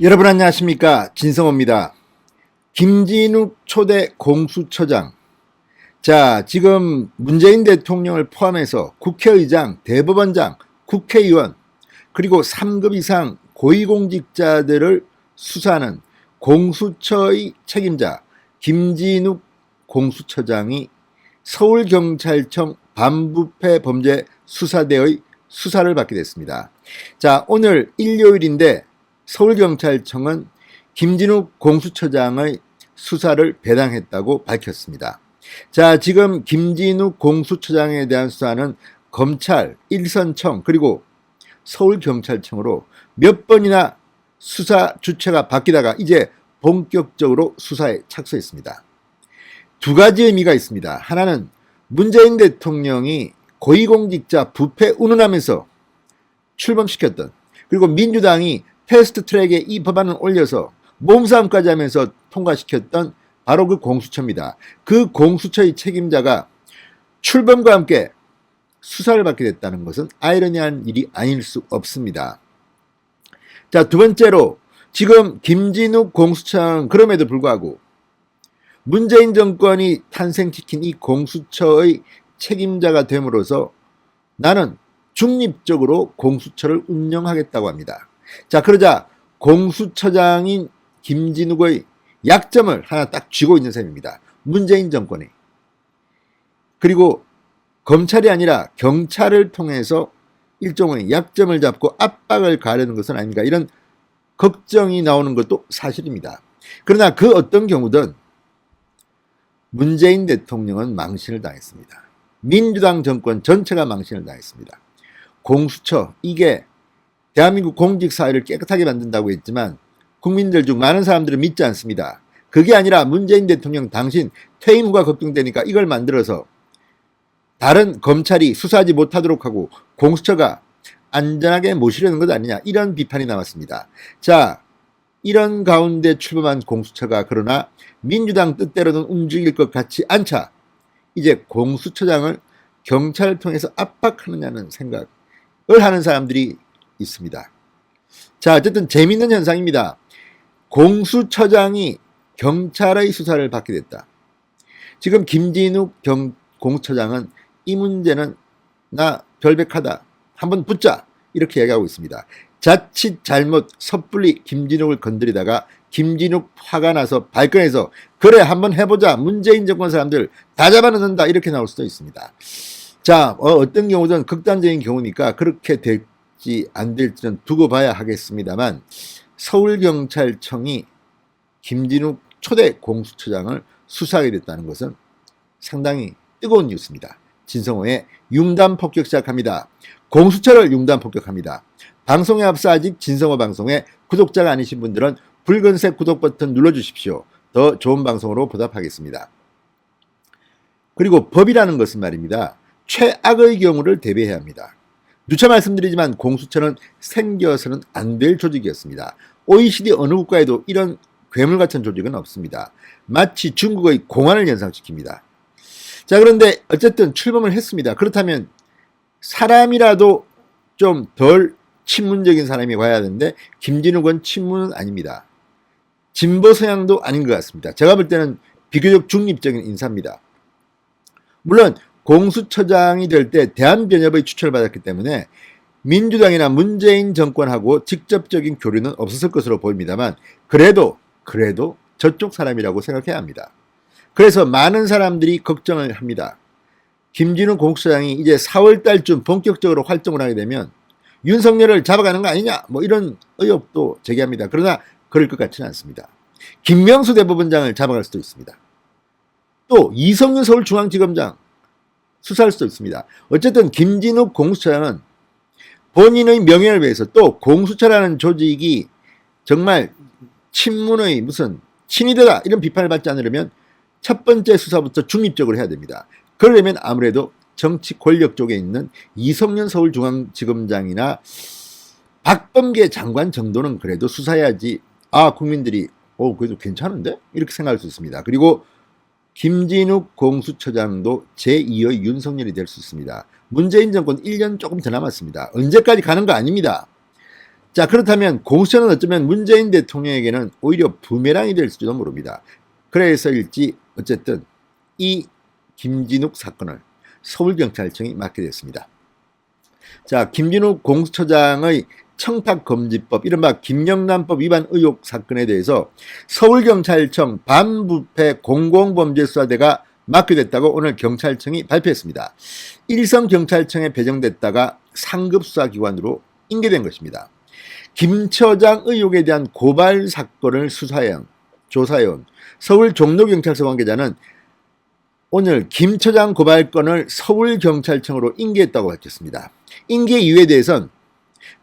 여러분 안녕하십니까, 진성호입니다. 김진욱 초대 공수처장. 자, 지금 문재인 대통령을 포함해서 국회의장, 대법원장, 국회의원 그리고 3급 이상 고위공직자들을 수사하는 공수처의 책임자 김진욱 공수처장이 서울경찰청 반부패 범죄 수사대의 수사를 받게 됐습니다. 자, 오늘 일요일인데 서울경찰청은 김진욱 공수처장의 수사를 배당했다고 밝혔습니다. 자, 지금 김진욱 공수처장에 대한 수사는 검찰, 일선청 그리고 서울경찰청으로 몇 번이나 수사 주체가 바뀌다가 이제 본격적으로 수사에 착수했습니다. 두 가지 의미가 있습니다. 하나는 문재인 대통령이 고위공직자 부패 운운하면서 출범시켰던, 그리고 민주당이 패스트트랙에 이 법안을 올려서 몸싸움까지 하면서 통과시켰던 바로 그 공수처입니다. 그 공수처의 책임자가 출범과 함께 수사를 받게 됐다는 것은 아이러니한 일이 아닐 수 없습니다. 자, 두 번째로 지금 김진욱 공수처는 그럼에도 불구하고 문재인 정권이 탄생시킨 이 공수처의 책임자가 됨으로써 나는 중립적으로 공수처를 운영하겠다고 합니다. 자, 그러자 공수처장인 김진욱의 약점을 하나 딱 쥐고 있는 셈입니다. 문재인 정권이. 그리고 검찰이 아니라 경찰을 통해서 일종의 약점을 잡고 압박을 가하려는 것은 아닙니까? 이런 걱정이 나오는 것도 사실입니다. 그러나 그 어떤 경우든 문재인 대통령은 망신을 당했습니다. 민주당 정권 전체가 망신을 당했습니다. 공수처, 이게 대한민국 공직사회를 깨끗하게 만든다고 했지만 국민들 중 많은 사람들은 믿지 않습니다. 그게 아니라 문재인 대통령 당신 퇴임 후가 걱정되니까 이걸 만들어서 다른 검찰이 수사하지 못하도록 하고 공수처가 안전하게 모시려는 것 아니냐, 이런 비판이 나왔습니다. 자, 이런 가운데 출범한 공수처가 그러나 민주당 뜻대로는 움직일 것 같지 않자 이제 공수처장을 경찰을 통해서 압박하느냐는 생각을 하는 사람들이 있습니다. 자, 어쨌든 재미있는 현상입니다. 공수처장이 경찰의 수사를 받게 됐다. 지금 김진욱 공수처장은 이 문제는 나 결백하다, 한번 붙자, 이렇게 얘기하고 있습니다. 자칫 잘못 섣불리 김진욱을 건드리다가 김진욱 화가 나서 발끈해서 그래 한번 해보자, 문재인 정권 사람들 다 잡아넣는다, 이렇게 나올 수도 있습니다. 자, 어떤 경우든 극단적인 경우니까 그렇게 될지 안 될지는 두고 봐야 하겠습니다만 서울경찰청이 김진욱 초대 공수처장을 수사하게 됐다는 것은 상당히 뜨거운 뉴스입니다. 진성호의 융단 폭격 시작합니다. 공수처를 융단 폭격합니다. 방송에 앞서 아직 진성호 방송에 구독자가 아니신 분들은 붉은색 구독 버튼 눌러주십시오. 더 좋은 방송으로 보답하겠습니다. 그리고 법이라는 것은 말입니다, 최악의 경우를 대비해야 합니다. 누차 말씀드리지만 공수처는 생겨서는 안 될 조직이었습니다. OECD 어느 국가에도 이런 괴물 같은 조직은 없습니다. 마치 중국의 공안을 연상시킵니다. 자, 그런데 어쨌든 출범을 했습니다. 그렇다면 사람이라도 좀 덜 친문적인 사람이 와야 하는데 김진욱은 친문은 아닙니다. 진보 성향도 아닌 것 같습니다. 제가 볼 때는 비교적 중립적인 인사입니다. 물론 공수처장이 될 때 대한변협의 추천을 받았기 때문에 민주당이나 문재인 정권하고 직접적인 교류는 없었을 것으로 보입니다만 그래도 저쪽 사람이라고 생각해야 합니다. 그래서 많은 사람들이 걱정을 합니다. 김진욱 공수처장이 이제 4월 달쯤 본격적으로 활동을 하게 되면 윤석열을 잡아가는 거 아니냐, 뭐 이런 의혹도 제기합니다. 그러나 그럴 것 같지는 않습니다. 김명수 대법원장을 잡아갈 수도 있습니다. 또 이성윤 서울중앙지검장 수사할 수도 있습니다. 어쨌든 김진욱 공수처장은 본인의 명예를 위해서, 또 공수처라는 조직이 정말 친문의 무슨 친위대다 이런 비판을 받지 않으려면 첫 번째 수사부터 중립적으로 해야 됩니다. 그러려면 아무래도 정치 권력 쪽에 있는 이성윤 서울중앙지검장이나 박범계 장관 정도는 그래도 수사해야지 국민들이 그래도 괜찮은데? 이렇게 생각할 수 있습니다. 그리고 김진욱 공수처장도 제2의 윤석열이 될 수 있습니다. 문재인 정권 1년 조금 더 남았습니다. 언제까지 가는 거 아닙니다. 자, 그렇다면 공수처는 어쩌면 문재인 대통령에게는 오히려 부메랑이 될지도 모릅니다. 그래서일지 어쨌든 이 김진욱 사건을 서울경찰청이 맡게 됐습니다. 자, 김진욱 공수처장의 청탁금지법, 이른바 김영란법 위반 의혹 사건에 대해서 서울경찰청 반부패 공공범죄수사대가 맡게 됐다고 오늘 경찰청이 발표했습니다. 일선경찰청에 배정됐다가 상급수사기관으로 인계된 것입니다. 김 처장 의혹에 대한 고발 사건을 조사해온 서울 종로경찰서 관계자는 오늘 김 처장 고발건을 서울경찰청으로 인계했다고 밝혔습니다. 인계 이유에 대해서는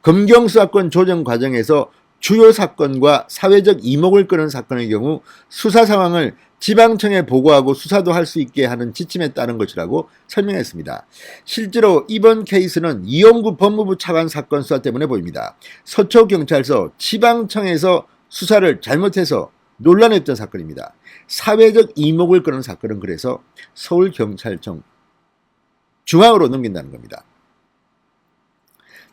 검경수사권 조정 과정에서 주요 사건과 사회적 이목을 끄는 사건의 경우 수사 상황을 지방청에 보고하고 수사도 할 수 있게 하는 지침에 따른 것이라고 설명했습니다. 실제로 이번 케이스는 이용구 법무부 차관 사건 수사 때문에 보입니다. 서초경찰서 지방청에서 수사를 잘못해서 논란했던 사건입니다. 사회적 이목을 끄는 사건은 그래서 서울경찰청 중앙으로 넘긴다는 겁니다.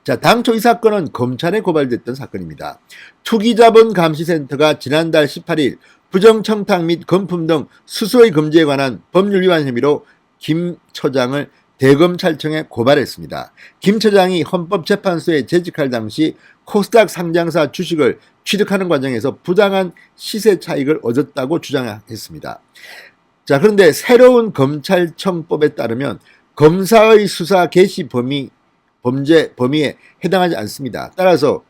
자, 당초 이 사건은 검찰에 고발됐던 사건입니다. 투기자본감시센터가 지난달 18일 부정청탁 및 금품 등 수수의 금지에 관한 법률 위반 혐의로 김 처장을 대검찰청에 고발했습니다. 김 처장이 헌법재판소에 재직할 당시 코스닥 상장사 주식을 취득하는 과정에서 부당한 시세 차익을 얻었다고 주장했습니다. 자, 그런데 새로운 검찰청법에 따르면 검사의 수사 개시 범죄 범위에 해당하지 않습니다. 따라서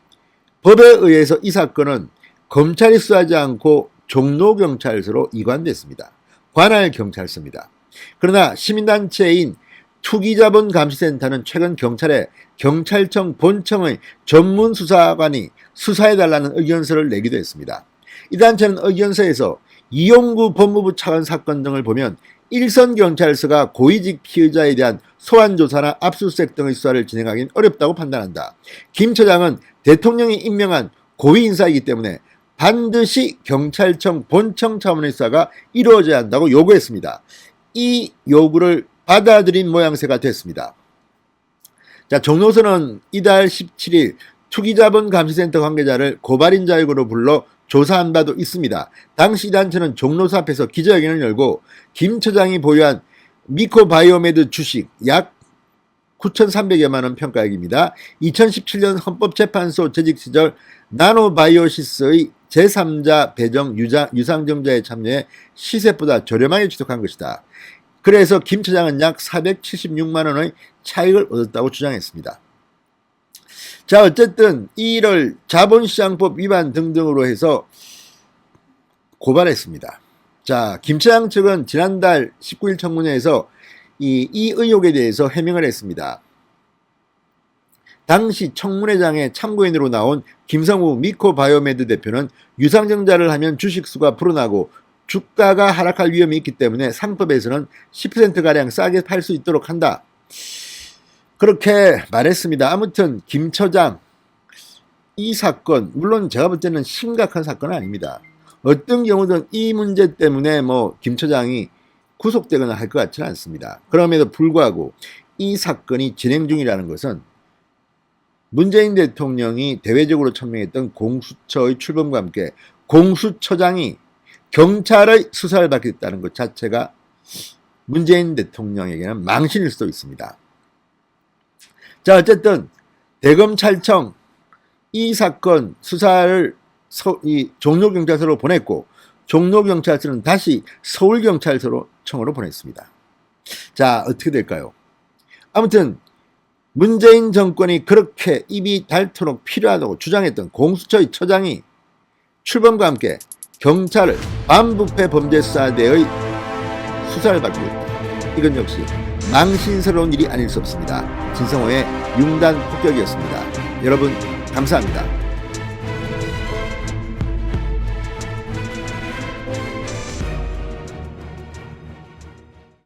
법에 의해서 이 사건은 검찰이 수사하지 않고 종로경찰서로 이관됐습니다. 관할 경찰서입니다. 그러나 시민단체인 투기자본감시센터는 최근 경찰에 경찰청 본청의 전문수사관이 수사해달라는 의견서를 내기도 했습니다. 이 단체는 의견서에서 이용구 법무부 차관 사건 등을 보면 일선경찰서가 고위직 피의자에 대한 소환조사나 압수수색 등의 수사를 진행하기는 어렵다고 판단한다. 김 처장은 대통령이 임명한 고위인사이기 때문에 반드시 경찰청 본청 차원의 수사가 이루어져야 한다고 요구했습니다. 이 요구를 받아들인 모양새가 됐습니다. 자, 종로서는 이달 17일 투기자본감시센터 관계자를 고발인 자격으로 불러 조사한 바도 있습니다. 당시 단체는 종로서 앞에서 기자회견을 열고 김 처장이 보유한 미코바이오메드 주식 약 9,300여만 원 평가액입니다. 2017년 헌법재판소 재직 시절 나노바이오시스의 제3자 배정 유상증자에 참여해 시세보다 저렴하게 취득한 것이다. 그래서 김 처장은 약 476만 원의 차익을 얻었다고 주장했습니다. 자, 어쨌든 이를 자본시장법 위반 등등으로 해서 고발했습니다. 자, 김 처장 측은 지난달 19일 청문회에서 이 의혹에 대해서 해명을 했습니다. 당시 청문회장에 참고인으로 나온 김성우 미코바이오메드 대표는 유상증자를 하면 주식수가 불어나고 주가가 하락할 위험이 있기 때문에 상법에서는 10%가량 싸게 팔 수 있도록 한다. 그렇게 말했습니다. 아무튼 김 처장 이 사건, 물론 제가 볼 때는 심각한 사건은 아닙니다. 어떤 경우든 이 문제 때문에 김 처장이 구속되거나 할 것 같지는 않습니다. 그럼에도 불구하고 이 사건이 진행 중이라는 것은 문재인 대통령이 대외적으로 천명했던 공수처의 출범과 함께 공수처장이 경찰의 수사를 받겠다는 것 자체가 문재인 대통령에게는 망신일 수도 있습니다. 자, 어쨌든 대검찰청 이 사건 수사를 이 종로경찰서로 보냈고 종로경찰서는 다시 서울경찰청으로 보냈습니다. 자, 어떻게 될까요? 아무튼 문재인 정권이 그렇게 입이 닳도록 필요하다고 주장했던 공수처의 처장이 출범과 함께 경찰을 반부패 범죄수사대의 수사를 받고 있다. 이건 역시 망신스러운 일이 아닐 수 없습니다. 진성호의 융단 폭격이었습니다. 여러분 감사합니다.